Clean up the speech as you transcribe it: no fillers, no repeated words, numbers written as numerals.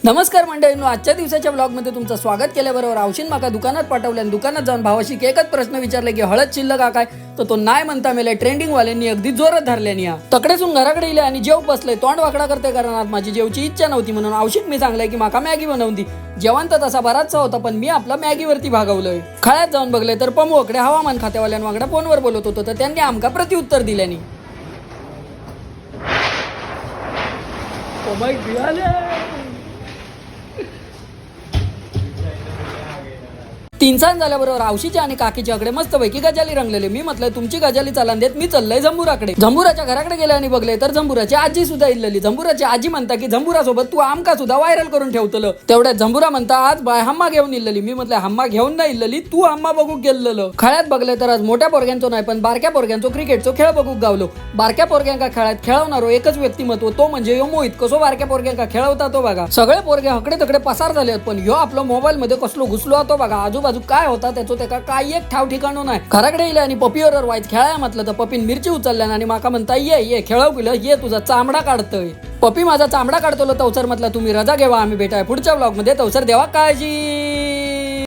नमस्कार मंडळींनो, आजच्या दिवसाच्या ब्लॉगमध्ये तुमचं स्वागत केल्याबरोबर औषध माका दुकानात पाठवल्या आणि दुकानात जाऊन भावाशी एकच प्रश्न विचारले की हळद शिल्लक का काय, तर तो नाही म्हणता मेले. ट्रेंडिंग वाल्यांनी अगदी जोरात धरल्यानी तकडेसून घराकडे इले आणि जेव बसले. तोंड वाकडा करते कारण आज माझी जेवची इच्छा नव्हती म्हणून औषध मी सांगलंय की माका मॅगी बनवून. जेवण तर तसा बराचसा होता पण मी आपला मॅगीवरती भागवलंय. खळ्यात जाऊन बघले तर पमूकडे हवामान खात्यावाल्यांवाकडे फोनवर बोलत होतो तर त्यांनी आमका प्रत्युत्तर दिल्यानी. तीन झाल्याबरोबर आवशीच्या आणि काकीच्या कडे मस्तपैकी गजाली रंगलेले. मी म्हटलं तुमची गजाली चालन देत, मी चाललंय जंबुराकडे. जंबुराच्या घराकडे गेले आणि बघले तर जंबुराची आजी सुद्धा इल्लली. जंबुराची आजी म्हणता की जंबुरासोबत तू आमका सुद्धा व्हायरल करून ठेवतलं. तेवढ्यात जंबुरा म्हणता आज बाय हम्मा घेऊन इल्लली. मी म्हटलं हम्मा घेऊन नाही इल्लली, तू हम्मा बघू गेलेलं. खळ्यात बघले तर आज मोठ्या पोरग्यांचो नाही पण बारक्या पोरग्यांचो क्रिकेटचो खेळ बघू गावलो. बारक्या पोरग्यांका खेळात खेळवणारो एकच व्यक्तिमत्व तो म्हणजे यो मोहित. कसो बारक्या पोरग्यांका खेळवता तो बघा. सगळे पोरगे हकडे तकडे पसार झाले पण ह्यो आपलं मोबाईल मध्ये कसलो घुसलो होतो बघा. आजूबाजू काय होता त्याचा काही एक ठाव ठिकाणो नाही. घराकडे येईल आणि पपीवर वाईट खेळाय म्हटलं तर पपीन मिरची उचलल्या आणि माका म्हणता ये खेळव गेलं, ये तुझा चामडा काढतोय. पपी माझा चामडा काढतो तवसर म्हटलं तुम्ही रजा घेवा, आम्ही भेटाय पुढच्या ब्लॉग मध्ये. तवसर देवा काळजी.